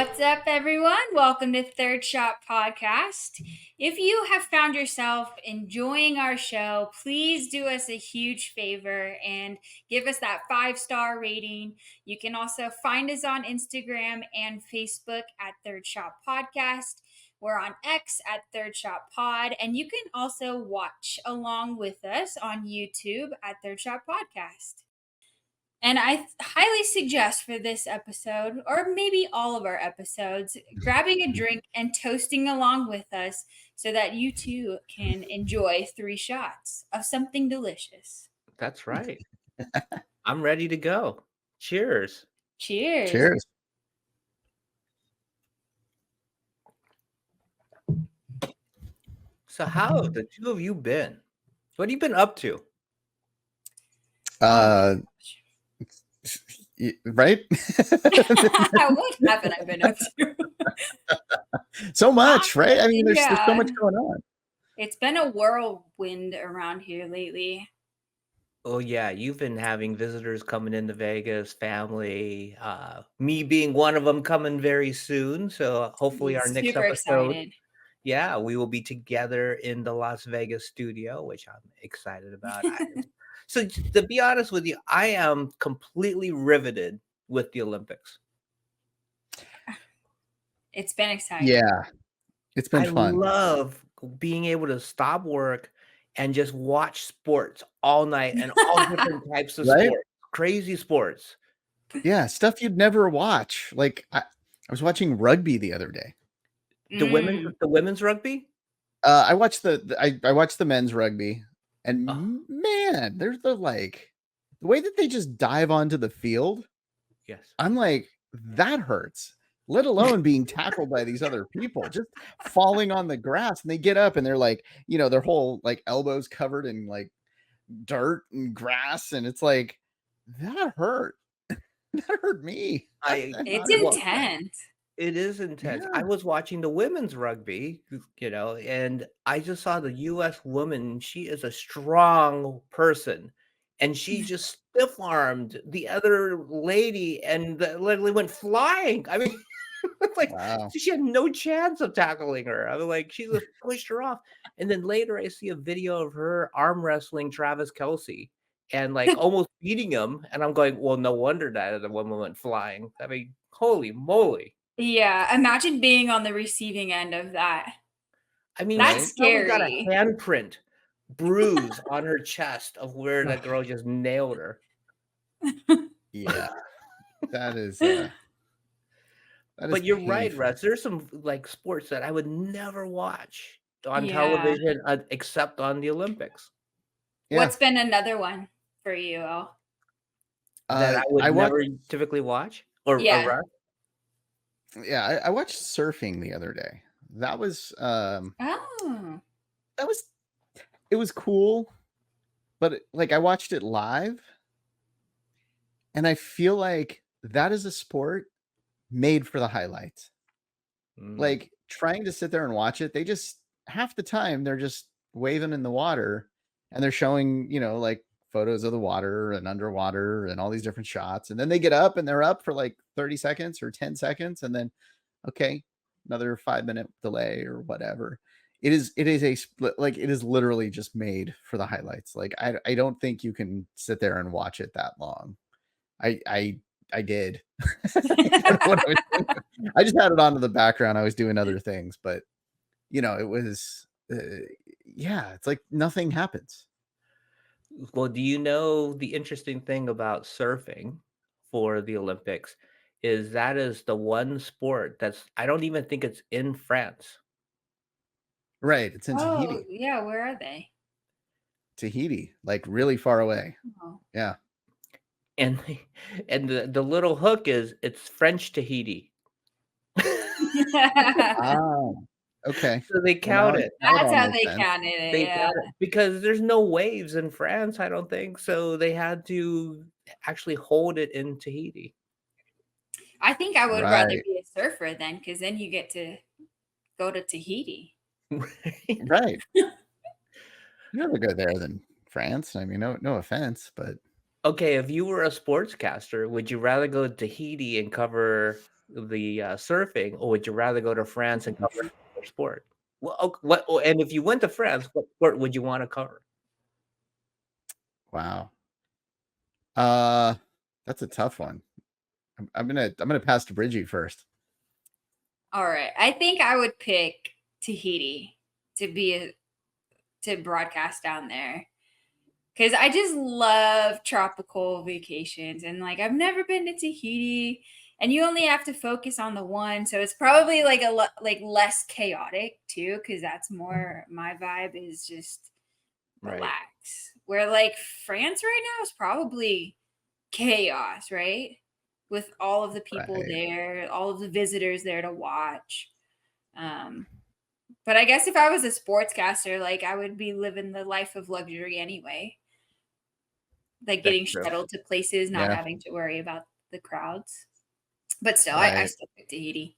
What's up, everyone? Welcome to Third Shot Podcast. If you have found yourself enjoying our show, please do us a huge favor and give us that 5-star rating. You can also find us on Instagram and Facebook at Third Shot Podcast. We're on X at Third Shot Pod, and you can also watch along with us on YouTube at Third Shot Podcast. And I highly suggest for this episode, or maybe all of our episodes, grabbing a drink and toasting along with us so that you too can enjoy 3 shots of something delicious. That's right. I'm ready to go. Cheers. Cheers. Cheers. So how have the two of you been? What have you been up to? Right? What haven't I been up to? So much, right? I mean, there's so much going on. It's been a whirlwind around here lately. Oh yeah, you've been having visitors coming into Vegas, family, me being one of them coming very soon. So hopefully our next Super episode, excited. yeah, we will be together in the Las Vegas studio, which I'm excited about. So to be honest with you, I am completely riveted with the Olympics. It's been exciting. Yeah, it's been fun. I love being able to stop work and just watch sports all night and all different types of Right? sports, crazy sports. Yeah, stuff you'd never watch. Like I was watching rugby the other day. The women's rugby. I watched I watched the men's rugby, and man, there's the way that they just dive onto the field. Yes, I'm like, that hurts. Let alone being tackled by these other people, just falling on the grass, and they get up and they're like, their whole elbows covered in dirt and grass, and it's like, that hurt. That hurt me. It's intense. It is intense. Yeah. I was watching the women's rugby, and I just saw the U.S. woman. She is a strong person, and she just stiff-armed the other lady and literally went flying. I mean, wow. She had no chance of tackling her. I was like, she just pushed her off. And then later I see a video of her arm wrestling Travis Kelce and almost beating him. And I'm going, well, no wonder that the woman went flying. I mean, holy moly. Yeah, imagine being on the receiving end of that. I mean, that's scary. Got a handprint bruise on her chest of where that girl just nailed her. Yeah, that is. But you're painful. Right, Russ. There's some sports that I would never watch on television except on the Olympics. Yeah. What's been another one for you, Al? That I would never typically watch? Or Russ? Yeah, I watched surfing the other day. That was it was cool, but I watched it live, and I feel like that is a sport made for the highlights. Trying to sit there and watch it, they just half the time they're just waving in the water and they're showing, photos of the water and underwater and all these different shots. And then they get up and they're up for 30 seconds or 10 seconds. And then, okay, another 5-minute delay or whatever. It is a split. It is literally just made for the highlights. I don't think you can sit there and watch it that long. I did. I just had it on in the background. I was doing other things, but it was, it's like nothing happens. Well, do you know the interesting thing about surfing for the Olympics is that is the one sport I don't even think it's in France. Right. It's in Tahiti. Yeah. Where are they? Tahiti, really far away. Oh. Yeah. And the little hook is it's French Tahiti. Oh, okay. So they count it. That's how they counted it. They count it because there's no waves in France, I don't think. So they had to actually hold it in Tahiti. I think I would rather be a surfer then, because then you get to go to Tahiti. Right. You'd rather go there than France. I mean, no offense, but Okay, if you were a sportscaster, would you rather go to Tahiti and cover the surfing, or would you rather go to France and cover another sport? And if you went to France, what sport would you want to cover? Wow. That's a tough one. I'm gonna pass to Bridgie first. All right. I think I would pick Tahiti to broadcast down there. Cause I just love tropical vacations, and like I've never been to Tahiti, and you only have to focus on the one, so it's probably like like less chaotic too. Cause that's more my vibe is just Right. relax. Where like France right now is probably chaos, right? With all of the people Right. there, all of the visitors there to watch. Um, but I guess if I was a sportscaster, like I would be living the life of luxury anyway, like That's getting true. shuttled to places, not Yeah. having to worry about the crowds. But still, I Right. still pick Tahiti.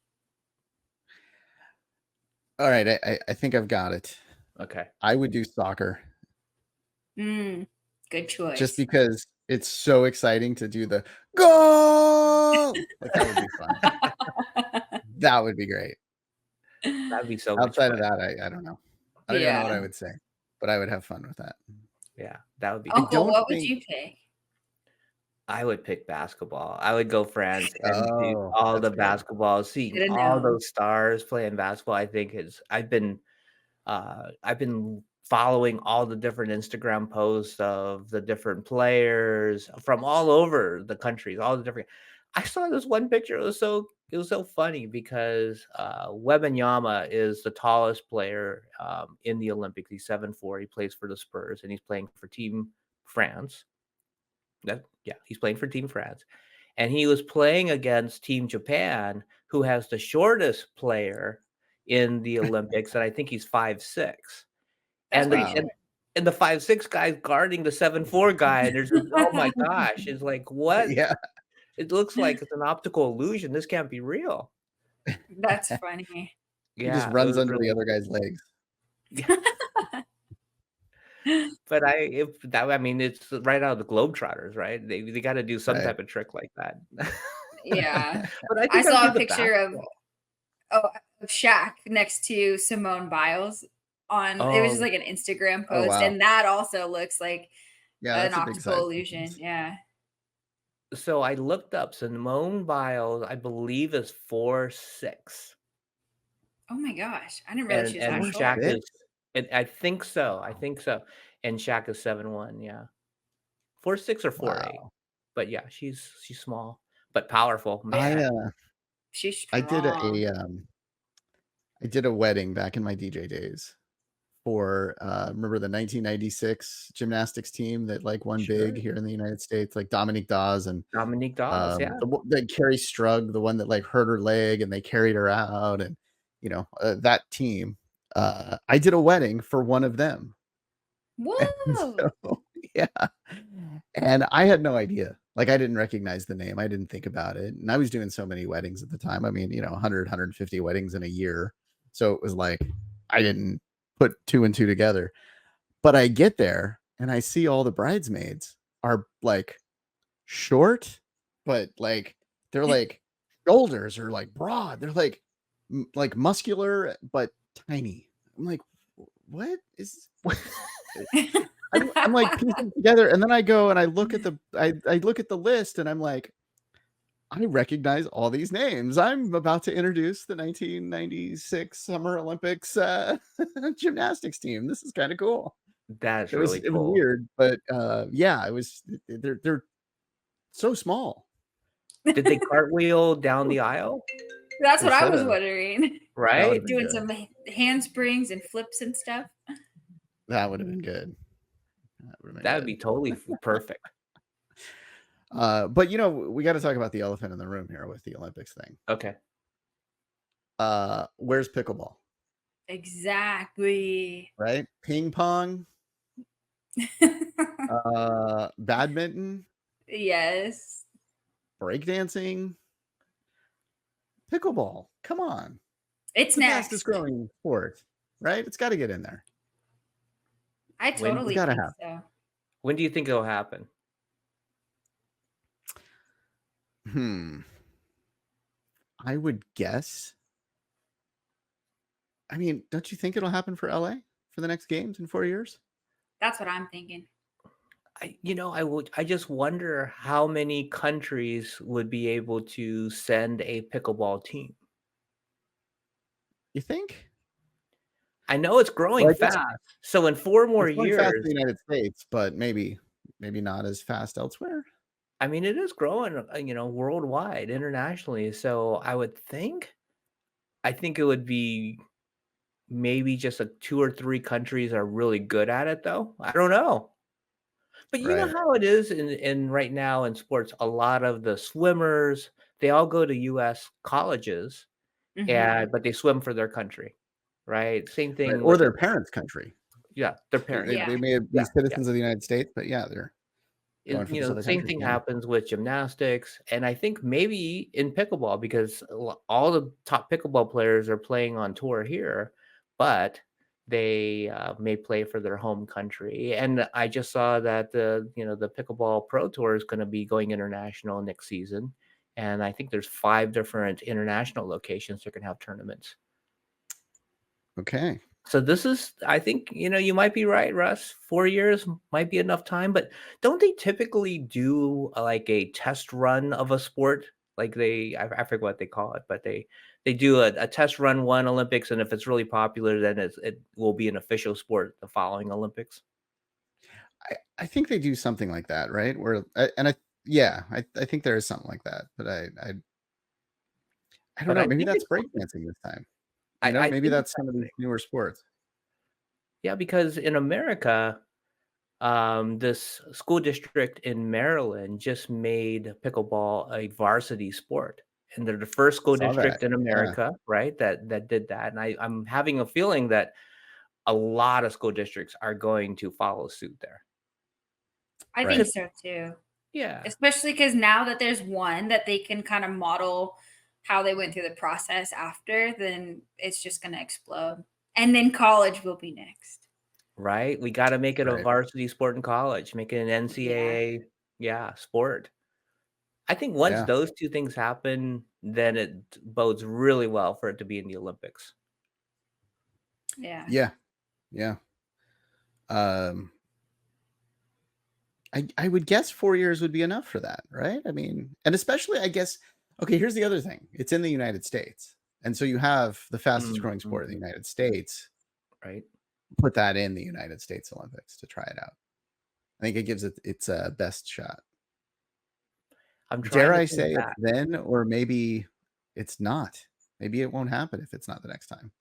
All right. I think I've got it. Okay. I would do soccer Good choice. just because it's so exciting to do the goal. Like that would be fun. That would be great. That'd be so much Outside fun. of that, I don't know. I don't even know what I would say, but I would have fun with that. Yeah, that would be Uncle, cool. what would you pick? I would pick basketball. I would go France and do Oh, all the that's good. basketball, seeing Shoulda all known. those stars playing basketball. I think I've been following all the different Instagram posts of the different players from all over the countries, all the different. I saw this one picture. It was so funny because Wembanyama is the tallest player in the Olympics. He's 7'4". He plays for the Spurs and he's playing for Team France. He's playing for Team France. And he was playing against Team Japan, who has the shortest player in the Olympics, and I think he's 5'6". That's And pretty the Wow. short. and the 5'6" guy's guarding the 7'4" guy, and there's just, oh my gosh, it's like, what? Yeah. It looks like it's an optical illusion. This can't be real. That's funny. He just Yeah, it runs was under the really other guy's legs. but I mean, it's right out of the Globetrotters, right? They got to do some Right. type of trick like that. Yeah. But I I think I'll saw do a the picture basketball. of Shaq next to Simone Biles on it was just Oh, like an Instagram Oh, post, wow. and that also looks like Yeah, an that's a big size optical illusion. difference. Yeah. so I looked up Simone Biles, I believe is 4'6". Oh my gosh. I didn't realize she was that And short. Shaq 4'6"? is and I think so, and Shaq is 7'1", yeah. 4'6" or 4'8". Wow. But yeah, she's small, but powerful, I man. She's I did strong. I did a wedding back in my DJ days for remember the 1996 gymnastics team that like won big Sure. here in the United States, like Dominique Dawes and Dominique Dawes, yeah. the Carrie Strug, the one that like hurt her leg and they carried her out, and that team. I did a wedding for one of them. And Whoa. so, yeah. And I had no idea. Like I didn't recognize the name. I didn't think about it. And I was doing so many weddings at the time. I mean, 100, 150 weddings in a year. So it was like I didn't put two and two together. But I get there and I see all the bridesmaids are like short, but like they're like shoulders are like broad. They're like muscular but tiny. I'm like, what is I'm like piecing together, and then I go and I look at the list, and I'm like, I recognize all these names. I'm about to introduce the 1996 Summer Olympics gymnastics team. This is kind of cool. That's It was really cool. weird, but yeah, it was. They're so small. Did they cartwheel down the aisle? That's They what I should was have. wondering. That would Right? have been Doing good. some handsprings and flips and stuff. That would have been good. That would be totally perfect. But we got to talk about the elephant in the room here with the Olympics thing. Okay. Where's pickleball? Exactly. Right? Ping pong, badminton, Yes. breakdancing, pickleball. Come on. It's The next. fastest growing sport, right? It's got to get in there. I When- totally gotta think have so. When do you think it'll happen? I would guess. I mean, don't you think it'll happen for LA for the next games in 4 years? That's what I'm thinking. I just wonder how many countries would be able to send a pickleball team. You think? I know it's growing Well, I guess fast. So in 4 more it's going fast in years, the United States, but maybe not as fast elsewhere. I mean, it is growing, worldwide, internationally. So I think it would be maybe just like 2 or 3 countries are really good at it though. I don't know. But you know Right. how it is in right now in sports, a lot of the swimmers, they all go to US colleges Hmm. but they swim for their country, right? Same Right. thing Or with their parents' country. their They, parents. they, Yeah. they may be Yeah, yeah. citizens of the United States, but yeah, they're going for this other Same country. thing Yeah. happens with gymnastics, and I think maybe in pickleball because all the top pickleball players are playing on tour here, but they may play for their home country. And I just saw that the pickleball pro tour is going to be going international next season, and I think there's 5 different international locations that can have tournaments. Okay. So this is, I think, you might be right, Russ. 4 years might be enough time, but don't they typically do like a test run of a sport? Like I forget what they call it, but they do a test run one Olympics, and if it's really popular, then it will be an official sport the following Olympics. I think they do something like that, right? I think there is something like that, but I don't But know. I Maybe think that's it's breakdancing this time. I Maybe think it's that's some of these newer sports. yeah, because in America, this school district in Maryland just made pickleball a varsity sport, and they're the first school Saw that. district in Yeah. America, right? That did that, and I'm having a feeling that a lot of school districts are going to follow suit there. I think Right. so too. Yeah, Especially because now that there's one that they can kind of model how they went through the process after, then it's just going to explode. And then college will be next. right. We got to make it a Right. varsity sport in college, make it an Yeah. NCAA, sport. I think once Yeah. those two things happen, then it bodes really well for it to be in the Olympics. Yeah. Yeah. Yeah. Um, I would guess 4 years would be enough for that, right? I mean, and especially I guess. Okay, here's the other thing. It's in the United States, and so you have the fastest growing sport in the Mhm. United States. Right. Put that in the United States Olympics to try it out. I think it gives it its best shot. I'm Dare trying to I think say it's back. then, or maybe it's not. Maybe it won't happen if it's not the next time.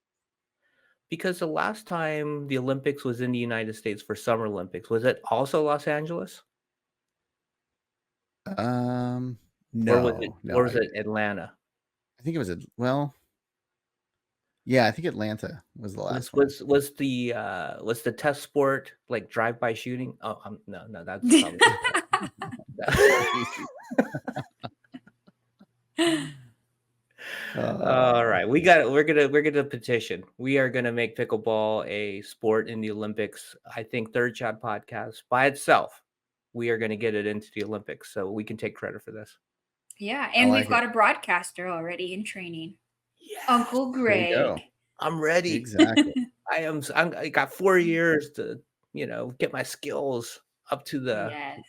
Because the last time the Olympics was in the United States for Summer Olympics, was it also Los Angeles? Um, Or was it no, no. or was it Atlanta? I think it was yeah, I think Atlanta was the Was last one. was was the test sport like drive-by shooting? Oh, no, that's probably All Uh, right, we're gonna petition. We are gonna make pickleball a sport in the Olympics. I think Third Shot Podcast by itself, we are gonna get it into the Olympics, so we can take credit for this. Yeah. I And we've like it. got a broadcaster already in training, Yes, Uncle There you go. Greg. I'm ready. Exactly. I got 4 years to, get my skills up to the Yes.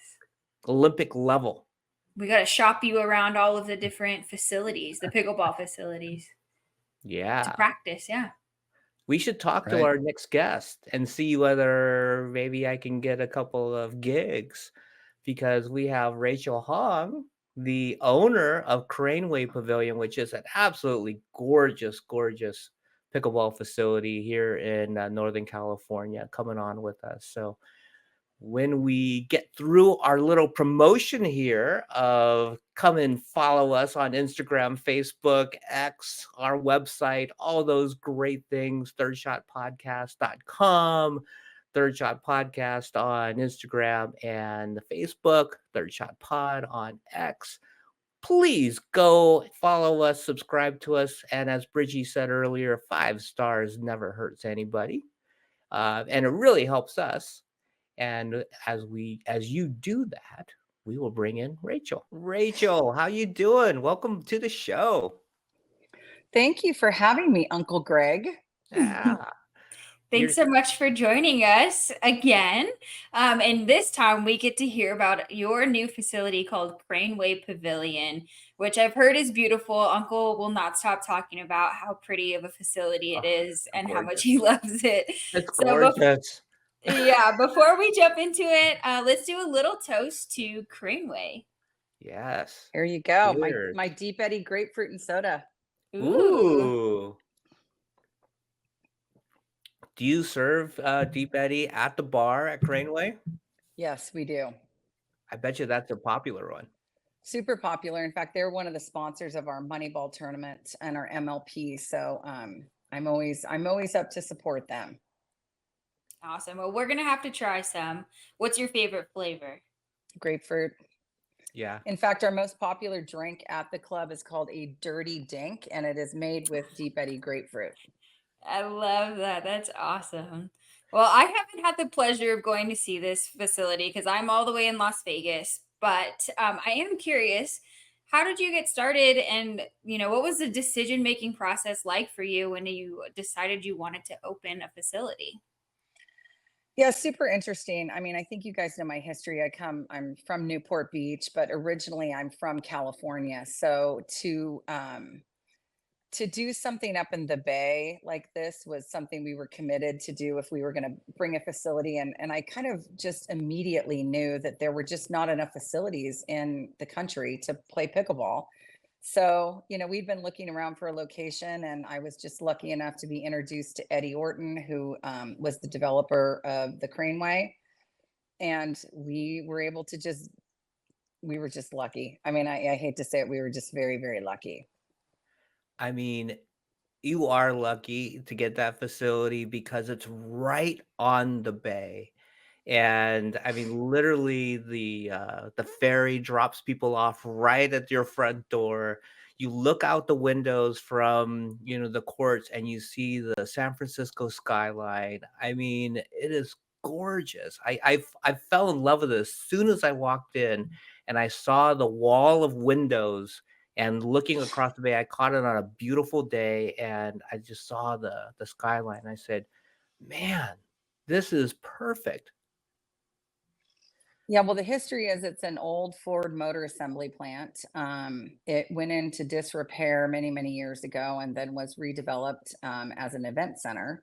Olympic level. We got to shop you around all of the different facilities, the pickleball facilities to Yeah. practice. Yeah. We should talk to Right. our next guest and see whether maybe I can get a couple of gigs because we have Rachel Hong, the owner of Craneway Pavilion, which is an absolutely gorgeous, gorgeous pickleball facility here in Northern California, coming on with us. So when we get through our little promotion here of come and follow us on Instagram, Facebook, X, our website, all those great things, thirdshotpodcast.com, Third Shot Podcast on Instagram and Facebook, Third Shot Pod on X. Please go follow us, subscribe to us. And as Bridgie said earlier, 5 stars never hurts anybody. And it really helps us. And as you do that, we will bring in Rachel. Rachel, how you doing? Welcome to the show. Thank you for having me, Uncle Greg. Yeah. Thanks You're so much for joining us again. And this time we get to hear about your new facility called Craneway Pavilion, which I've heard is beautiful. Uncle will not stop talking about how pretty of a facility it oh, is and how much gorgeous. he loves it. It's So, gorgeous. yeah, before we jump into it, let's do a little toast to Craneway. Yes. Here you go. Cheers. My Deep Eddy grapefruit and soda. Ooh. Ooh. Do you serve Deep Eddy at the bar at Craneway? Yes, we do. I bet you that's a popular one. Super popular. In fact, they're one of the sponsors of our Moneyball tournament and our MLP. So I'm always up to support them. Awesome. Well, we're gonna have to try some. What's your favorite flavor? Grapefruit. Yeah. In fact, our most popular drink at the club is called a Dirty Dink, and it is made with Deep Eddy grapefruit. I love that. That's awesome. Well, I haven't had the pleasure of going to see this facility because I'm all the way in Las Vegas, but I am curious. How did you get started, and what was the decision-making process like for you when you decided you wanted to open a facility? Yeah, super interesting. I mean, I think you guys know my history. I'm from Newport Beach, but originally I'm from California. So to do something up in the Bay like this was something we were committed to do if we were going to bring a facility in. And I kind of just immediately knew that there were just not enough facilities in the country to play pickleball. So, we've been looking around for a location, and I was just lucky enough to be introduced to Eddie Orton, who was the developer of the Craneway. And we were able to we were just lucky. I mean, I hate to say it, we were just very, very lucky. I mean, you are lucky to get that facility because it's right on the bay. And I mean, literally the ferry drops people off right at your front door. You look out the windows from, the courts and you see the San Francisco skyline. I mean, it is gorgeous. I fell in love with it as soon as I walked in and I saw the wall of windows and looking across the bay. I caught it on a beautiful day and I just saw the skyline. I said, "Man, this is perfect." Yeah, well, the history is it's an old Ford Motor Assembly plant. It went into disrepair many, many years ago and then was redeveloped as an event center.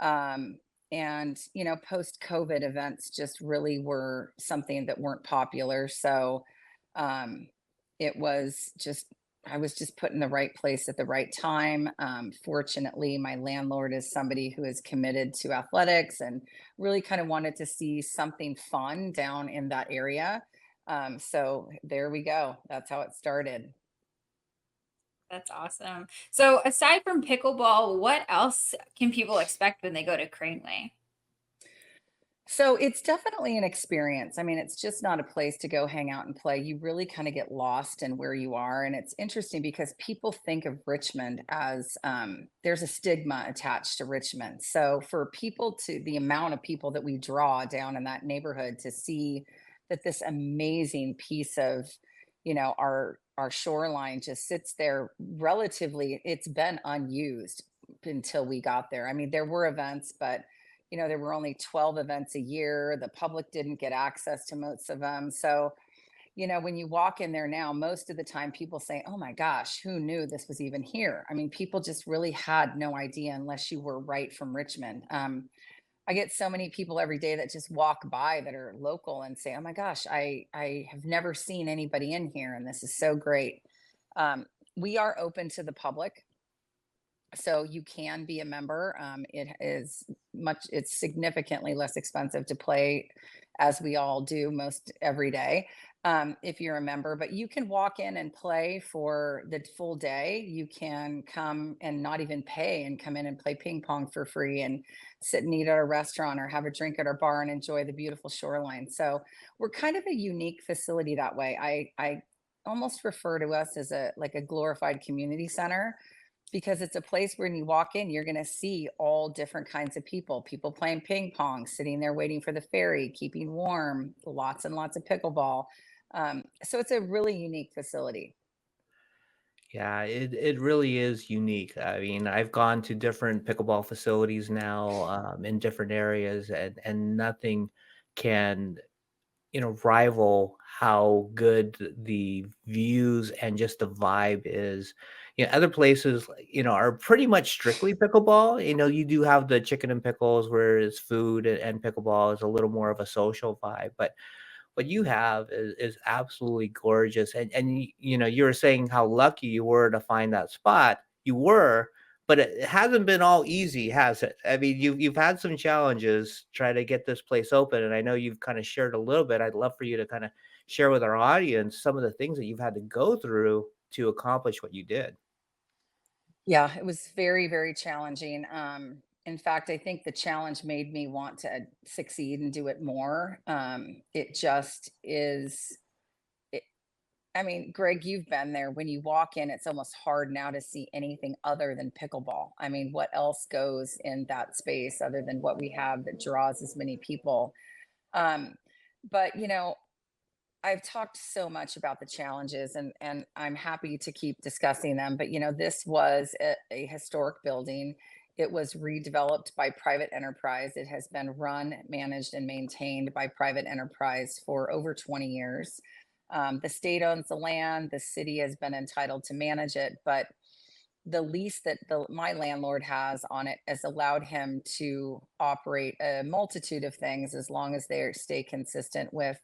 Um, and, post COVID events just really were something that weren't popular. So um, it was just, I was just put in the right place at the right time. Fortunately, my landlord is somebody who is committed to athletics and really kind of wanted to see something fun down in that area. So there we go. That's how it started. That's awesome. So, aside from pickleball, what else can people expect when they go to Craneway? So it's definitely an experience. I mean, it's just not a place to go hang out and play. You really kind of get lost in where you are. And it's interesting because people think of Richmond as there's a stigma attached to Richmond. So for the amount of people that we draw down in that neighborhood to see that this amazing piece of, our shoreline just sits there relatively, it's been unused until we got there. I mean, there were events, but there were only 12 events a year. The public didn't get access to most of them. So, when you walk in there now, most of the time people say, oh my gosh, who knew this was even here? I mean, people just really had no idea unless you were right from Richmond. I get so many people every day that just walk by that are local and say, oh my gosh, I have never seen anybody in here. And this is so great. We are open to the public, so you can be a member. It's significantly less expensive to play, as we all do most every day, if you're a member. But you can walk in and play for the full day. You can come and not even pay and come in and play ping pong for free and sit and eat at a restaurant or have a drink at our bar and enjoy the beautiful shoreline. So we're kind of a unique facility that way. I almost refer to us as a glorified community center, because it's a place where when you walk in, you're going to see all different kinds of people playing ping pong, sitting there waiting for the ferry, keeping warm, lots and lots of pickleball. So it's a really unique facility. Yeah, it really is unique. I mean, I've gone to different pickleball facilities now, in different areas, and nothing can, rival how good the views and just the vibe is. Other places, are pretty much strictly pickleball. You do have the chicken and pickles where it's food, and pickleball is a little more of a social vibe. But what you have is absolutely gorgeous. And you were saying how lucky you were to find that spot. You were, but it hasn't been all easy, has it? I mean, you've had some challenges trying to get this place open, and I know you've kind of shared a little bit. I'd love for you to kind of share with our audience some of the things that you've had to go through to accomplish what you did. Yeah, it was very, very challenging. In fact, I think the challenge made me want to succeed and do it more. It just is. It, I mean, Greg, you've been there. When you walk in, it's almost hard now to see anything other than pickleball. I mean, what else goes in that space other than what we have that draws as many people? Um, but I've talked so much about the challenges, and I'm happy to keep discussing them. But this was a historic building. It was redeveloped by private enterprise. It has been run, managed, and maintained by private enterprise for over 20 years. The state owns the land. The city has been entitled to manage it, but the lease that my landlord has on it has allowed him to operate a multitude of things as long as they stay consistent with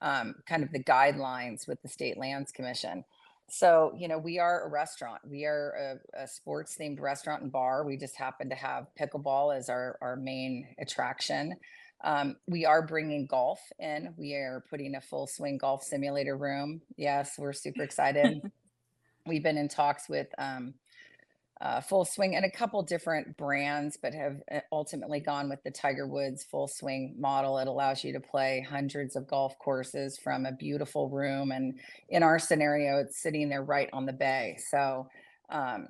kind of the guidelines with the state lands commission. So we are a restaurant. We are a sports themed restaurant and bar. We just happen to have pickleball as our main attraction. We are bringing golf in. We are putting a full swing golf simulator room. Yes, we're super excited. We've been in talks with Full Swing and a couple different brands, but have ultimately gone with the Tiger Woods Full Swing model. It allows you to play hundreds of golf courses from a beautiful room. And in our scenario, it's sitting there right on the bay. So um,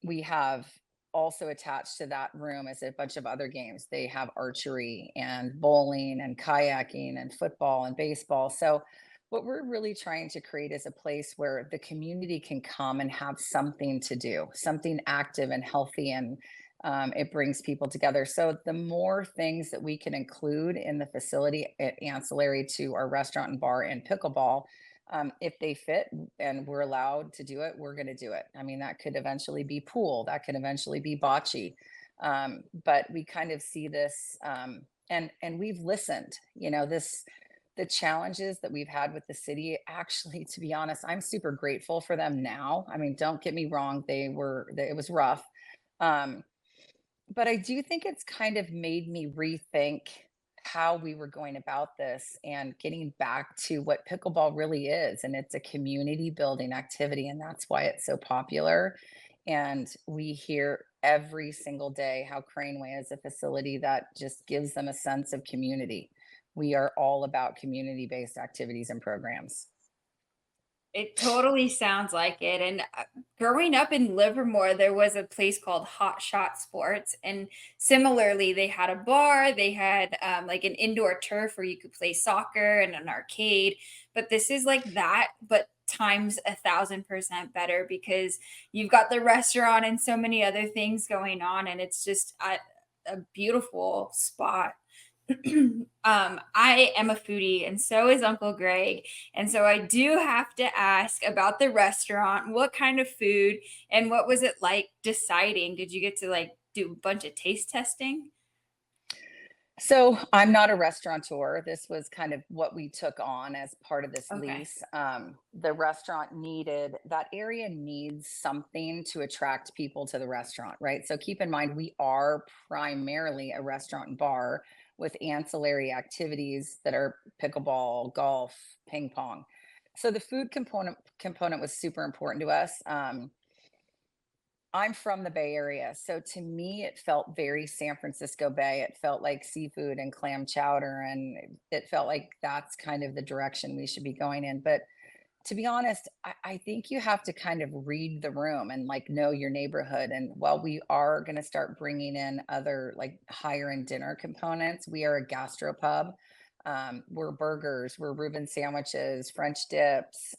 we have also attached to that room is a bunch of other games. They have archery and bowling and kayaking and football and baseball. So what we're really trying to create is a place where the community can come and have something to do, something active and healthy, and it brings people together. So the more things that we can include in the facility ancillary to our restaurant and bar and pickleball, if they fit and we're allowed to do it, we're going to do it. I mean, that could eventually be pool, that could eventually be bocce. But we kind of see this, and we've listened. The challenges that we've had with the city, actually, to be honest, I'm super grateful for them now. I mean, don't get me wrong, it was rough. Um, but I do think it's kind of made me rethink how we were going about this and getting back to what pickleball really is. And it's a community building activity, and that's why it's so popular. And we hear every single day how Craneway is a facility that just gives them a sense of community. We are all about community based activities and programs. It totally sounds like it. And growing up in Livermore, there was a place called Hot Shot Sports. And similarly, they had a bar, they had like an indoor turf where you could play soccer and an arcade. But this is like that, but times 1,000% better because you've got the restaurant and so many other things going on. And it's just a beautiful spot. I am a foodie, and so is Uncle Greg. And so I do have to ask about the restaurant. What kind of food and what was it like deciding? Did you get to like do a bunch of taste testing? So I'm not a restaurateur. This was kind of what we took on as part of this Okay. lease. The restaurant that area needs something to attract people to the restaurant, right? So keep in mind, we are primarily a restaurant and bar with ancillary activities that are pickleball, golf, ping pong. So the food component was super important to us. I'm from the Bay Area, so to me, it felt very San Francisco Bay. It felt like seafood and clam chowder, and it felt like that's kind of the direction we should be going in. But to be honest, I think you have to kind of read the room and like know your neighborhood. And while we are going to start bringing in other like higher end dinner components, we are a gastropub. We're burgers, we're Reuben sandwiches, French dips,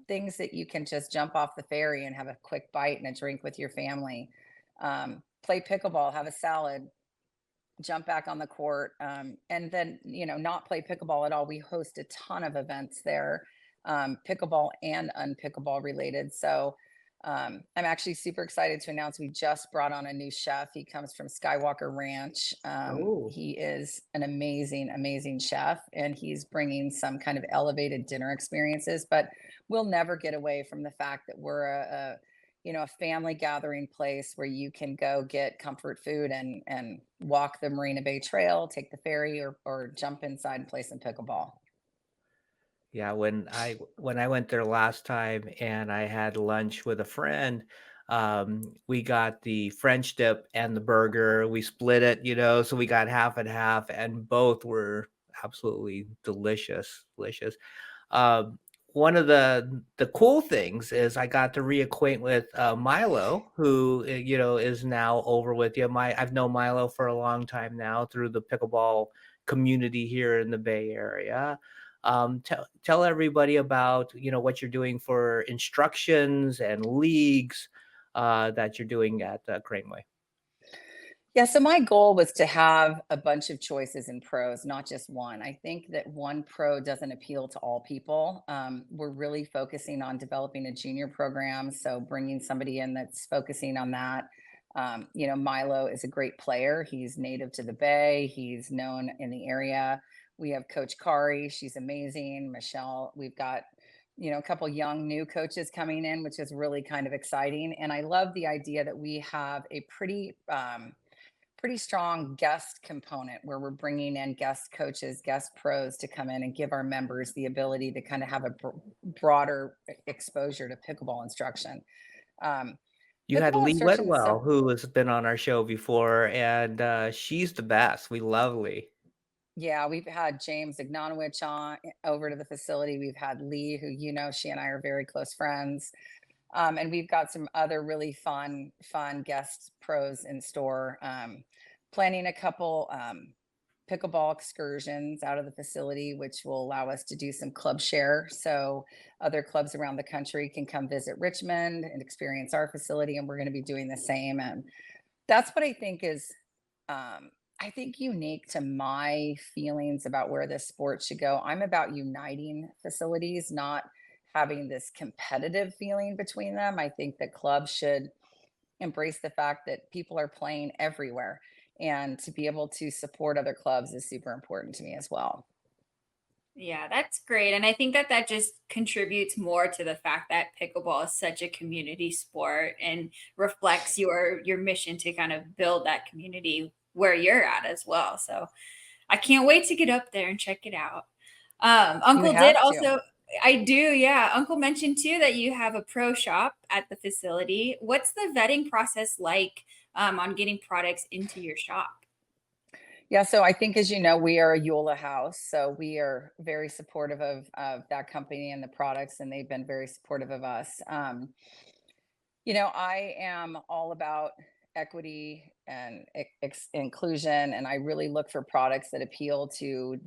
things that you can just jump off the ferry and have a quick bite and a drink with your family. Play pickleball, have a salad, jump back on the court, and then not play pickleball at all. We host a ton of events there, pickleball and unpickleball related. So I'm actually super excited to announce we just brought on a new chef. He comes from Skywalker Ranch. Oh, He is an amazing, amazing chef, and he's bringing some kind of elevated dinner experiences. But we'll never get away from the fact that we're a family gathering place where you can go get comfort food and walk the Marina Bay Trail, take the ferry, or jump inside and play some pickleball. yeah. When I went there last time and I had lunch with a friend, we got the French dip and the burger. We split it, so we got half and half, and both were absolutely delicious, delicious. Um, One of the cool things is I got to reacquaint with Milo, who is now over with you. I've known Milo for a long time now through the pickleball community here in the Bay Area. Tell everybody about what you're doing for instructions and leagues that you're doing at Craneway. Yeah, so my goal was to have a bunch of choices in pros, not just one. I think that one pro doesn't appeal to all people. We're really focusing on developing a junior program, so bringing somebody in that's focusing on that. Milo is a great player. He's native to the Bay. He's known in the area. We have Coach Kari. She's amazing. Michelle. We've got a couple young new coaches coming in, which is really kind of exciting. And I love the idea that we have a pretty strong guest component where we're bringing in guest coaches, guest pros to come in and give our members the ability to kind of have a broader exposure to pickleball instruction. Um, You had Pickleball Lee instruction is Whitwell, so, who has been on our show before, and she's the best. We love Lee. yeah, we've had James Ignanowicz on over to the facility. We've had Lee, who, she and I are very close friends. And we've got some other really fun guest pros in store. Planning a couple pickleball excursions out of the facility, which will allow us to do some club share. So other clubs around the country can come visit Richmond and experience our facility, and we're going to be doing the same. And that's what I think is, I think, unique to my feelings about where this sport should go. I'm about uniting facilities, not having this competitive feeling between them. I think that clubs should embrace the fact that people are playing everywhere, and to be able to support other clubs is super important to me as well. Yeah, that's great. And I think that that just contributes more to the fact that pickleball is such a community sport and reflects your mission to kind of build that community where you're at as well. So I can't wait to get up there and check it out. You Uncle did have to. also, I do, yeah. Uncle mentioned too that you have a pro shop at the facility. What's the vetting process like on getting products into your shop? Yeah, so I think, as you know, we are a Yola house, so we are very supportive of that company and the products, and they've been very supportive of us. I am all about equity and inclusion, and I really look for products that appeal to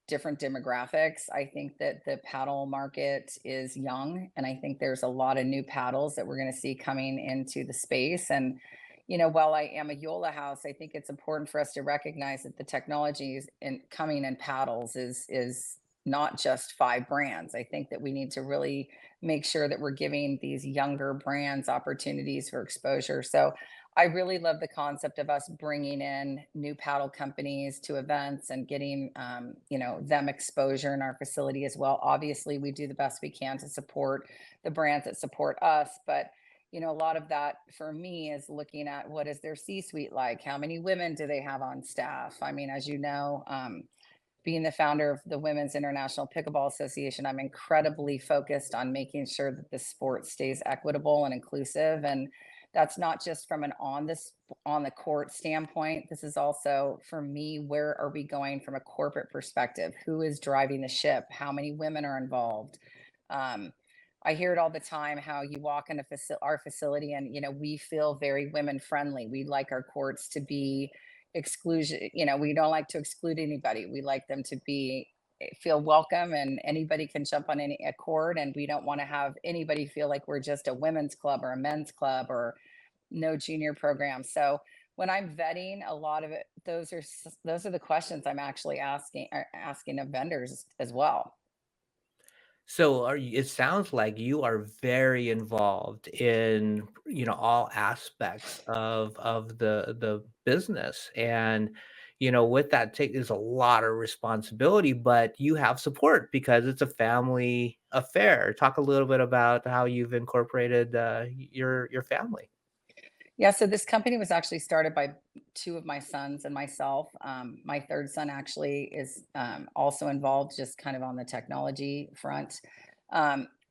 different demographics. I think that the paddle market is young, and I think there's a lot of new paddles that we're going to see coming into the space. And while I am a Yola house, I think it's important for us to recognize that the technologies in coming in paddles is not just five brands. I think that we need to really make sure that we're giving these younger brands opportunities for exposure. So I really love the concept of us bringing in new paddle companies to events and getting, them exposure in our facility as well. Obviously, we do the best we can to support the brands that support us, but a lot of that for me is looking at what is their C-suite like? How many women do they have on staff? I mean, as you know, being the founder of the Women's International Pickleball Association, I'm incredibly focused on making sure that the sport stays equitable and inclusive. And that's not just from an on the court standpoint. This is also, for me, where are we going from a corporate perspective? Who is driving the ship? How many women are involved? Um, I hear it all the time how you walk into our facility, and we feel very women friendly. We like our courts to be exclusion, we don't like to exclude anybody. We like them to be feel welcome and anybody can jump on any accord. And we don't want to have anybody feel like we're just a women's club or a men's club or no junior program. So when I'm vetting a lot of it, those are the questions I'm actually asking of vendors as well. So it sounds like you are very involved in, all aspects of the business. And, with that take is a lot of responsibility, but you have support because it's a family affair. Talk a little bit about how you've incorporated your family. Yeah, so this company was actually started by two of my sons and myself. My third son actually is also involved, just kind of on the technology front.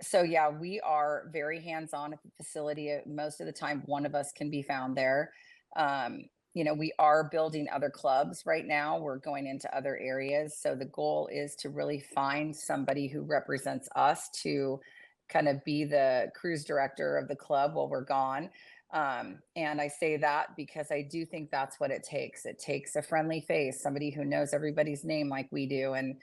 So yeah, we are very hands-on at the facility. Most of the time, one of us can be found there. We are building other clubs right now. We're going into other areas. So the goal is to really find somebody who represents us to kind of be the cruise director of the club while we're gone. And I say that because I do think that's what it takes. It takes a friendly face, somebody who knows everybody's name like we do. And,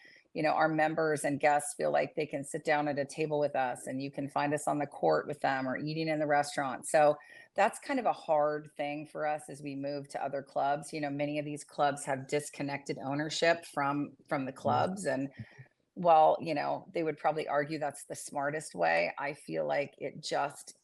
our members and guests feel like they can sit down at a table with us and you can find us on the court with them or eating in the restaurant. So that's kind of a hard thing for us as we move to other clubs. Many of these clubs have disconnected ownership from the Mm. clubs. And while, they would probably argue that's the smartest way, I feel like it just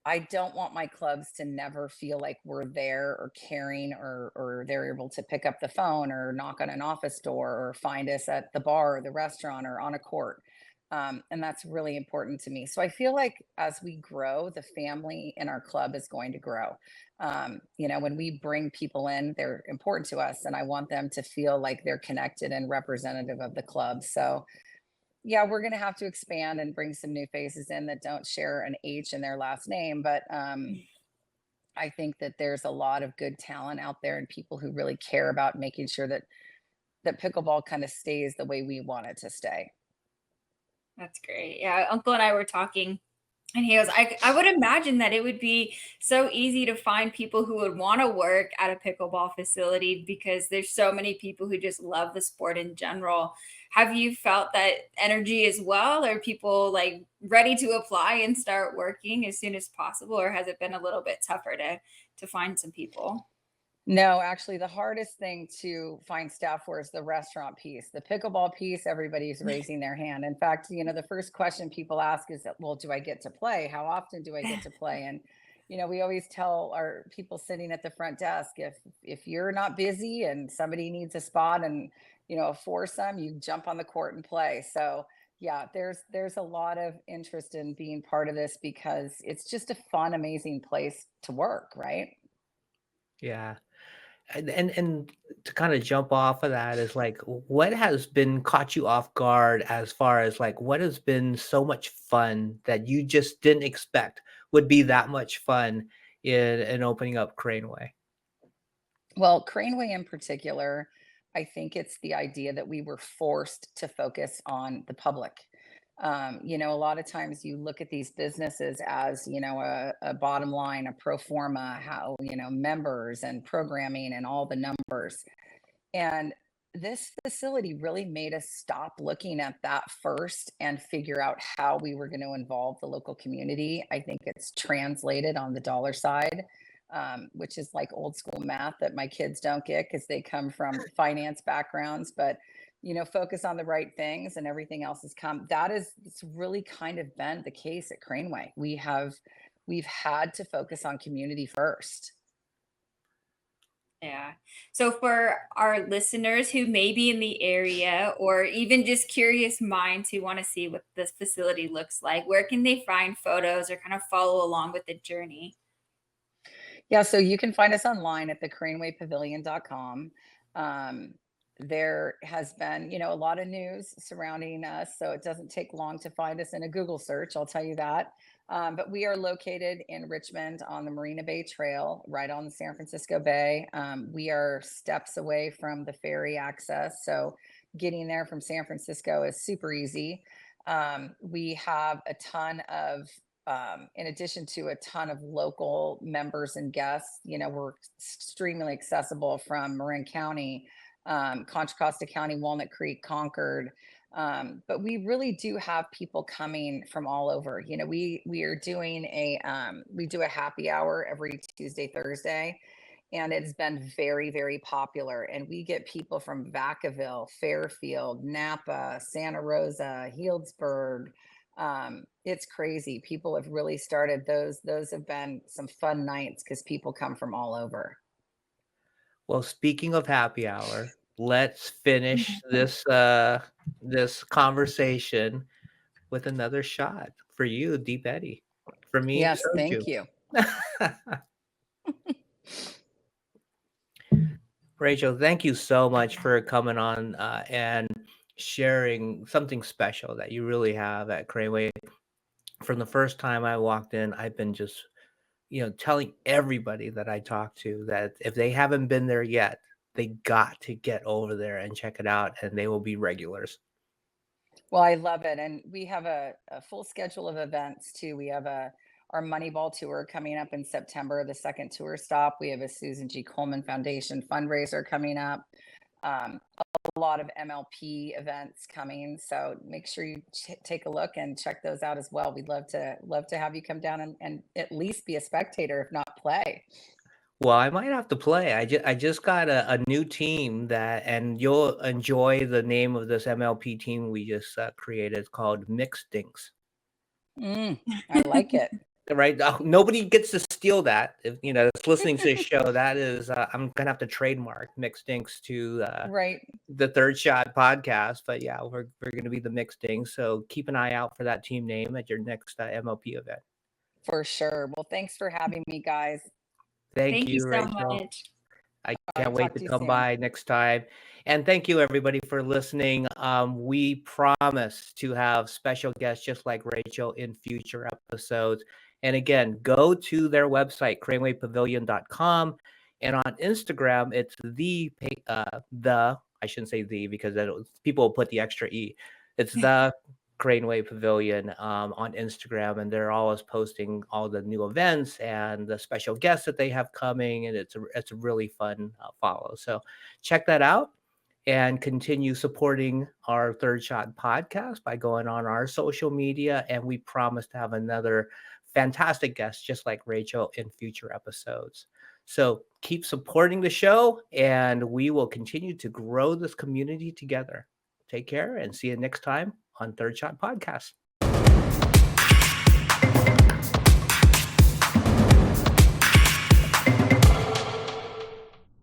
I don't want my clubs to never feel like we're there or caring or they're able to pick up the phone or knock on an office door or find us at the bar or the restaurant or on a court. And that's really important to me. So I feel like as we grow, the family in our club is going to grow. When we bring people in, they're important to us, and I want them to feel like they're connected and representative of the club. So yeah, we're gonna have to expand and bring some new faces in that don't share an H in their last name, but, I think that there's a lot of good talent out there and people who really care about making sure that pickleball kinda stays the way we want it to stay. That's great. Yeah, Uncle and I were talking, and he goes, I would imagine that it would be so easy to find people who would want to work at a pickleball facility because there's so many people who just love the sport in general. Have you felt that energy as well? Are people like ready to apply and start working as soon as possible, or has it been a little bit tougher to find some people? No, actually, the hardest thing to find staff for is the restaurant piece. The pickleball piece, everybody's raising their hand. In fact, the first question people ask is, well, do I get to play? How often do I get to play? And we always tell our people sitting at the front desk, if you're not busy and somebody needs a spot and a foursome, you jump on the court and play. So yeah, there's a lot of interest in being part of this because it's just a fun, amazing place to work, right? Yeah. And to kinda jump off of that is, like, what has been caught you off guard as far as, like, what has been so much fun that you just didn't expect would be that much fun in opening up Craneway? Well, Craneway in particular, I think it's the idea that we were forced to focus on the public. A lot of times you look at these businesses as, a bottom line, a pro forma, how, members and programming and all the numbers. And this facility really made us stop looking at that first and figure out how we were going to involve the local community. I think it's translated on the dollar side, which is like old school math that my kids don't get because they come from finance backgrounds. But focus on the right things and everything else has come. It's really kind of been the case at Craneway. We've had to focus on community first. Yeah. So for our listeners who may be in the area or even just curious minds who want to see what this facility looks like, where can they find photos or kind of follow along with the journey? Yeah, so you can find us online at the cranewaypavilion.com. There has been, a lot of news surrounding us, so it doesn't take long to find us in a Google search, I'll tell you that. But we are located in Richmond on the Marina Bay Trail, right on the San Francisco Bay. We are steps away from the ferry access, so getting there from San Francisco is super easy. We have a ton of in addition to a ton of local members and guests, we're extremely accessible from Marin County, Contra Costa County, Walnut Creek, Concord. But we really do have people coming from all over. You know, we are doing we do a happy hour every Tuesday, Thursday, and it's been very, very popular. And we get people from Vacaville, Fairfield, Napa, Santa Rosa, Healdsburg. It's crazy. People have really started those. Those have been some fun nights because people come from all over. Well, speaking of happy hour, let's finish this conversation with another shot for you, Deep Eddy. For me, Yes, soju. thank you. Rachel, thank you so much for coming on and sharing something special that you really have at Craneway. From the first time I walked in, I've been just, telling everybody that I talk to that if they haven't been there yet, they got to get over there and check it out, and they will be regulars. Well, I love it. And we have a full schedule of events too. We have our Moneyball tour coming up in September, the second tour stop. We have a Susan G. Komen Foundation fundraiser coming up. A lot of MLP events coming. So make sure you take a look and check those out as well. We'd love to have you come down and at least be a spectator, if not play. Well, I might have to play. I just got a new team and you'll enjoy the name of this MLP team we just created. It's called Mixed Dinks. I like it. Right? Nobody gets to steal that. If that's listening to the show, that is, I'm gonna have to trademark Mixed Dinks to Right. the Third Shot podcast. But yeah, we're gonna be the Mixed Dinks. So keep an eye out for that team name at your next MLP event. For sure. Well, thanks for having me, guys. Thank Thank you you, so Rachel. much. I All can't right, wait talk to to you come soon. by next time. And thank you, everybody, for listening. We promise to have special guests just like Rachel in future episodes. And again, go to their website, cranewaypavilion.com. And on Instagram, it's I shouldn't say the because people will put the extra E. It's the Craneway Pavilion on Instagram, and they're always posting all the new events and the special guests that they have coming, and it's a really fun follow. So check that out and continue supporting our Third Shot podcast by going on our social media, and we promise to have another fantastic guest just like Rachel in future episodes. So keep supporting the show, and we will continue to grow this community together. Take care and see you next time on Third Shot Podcast.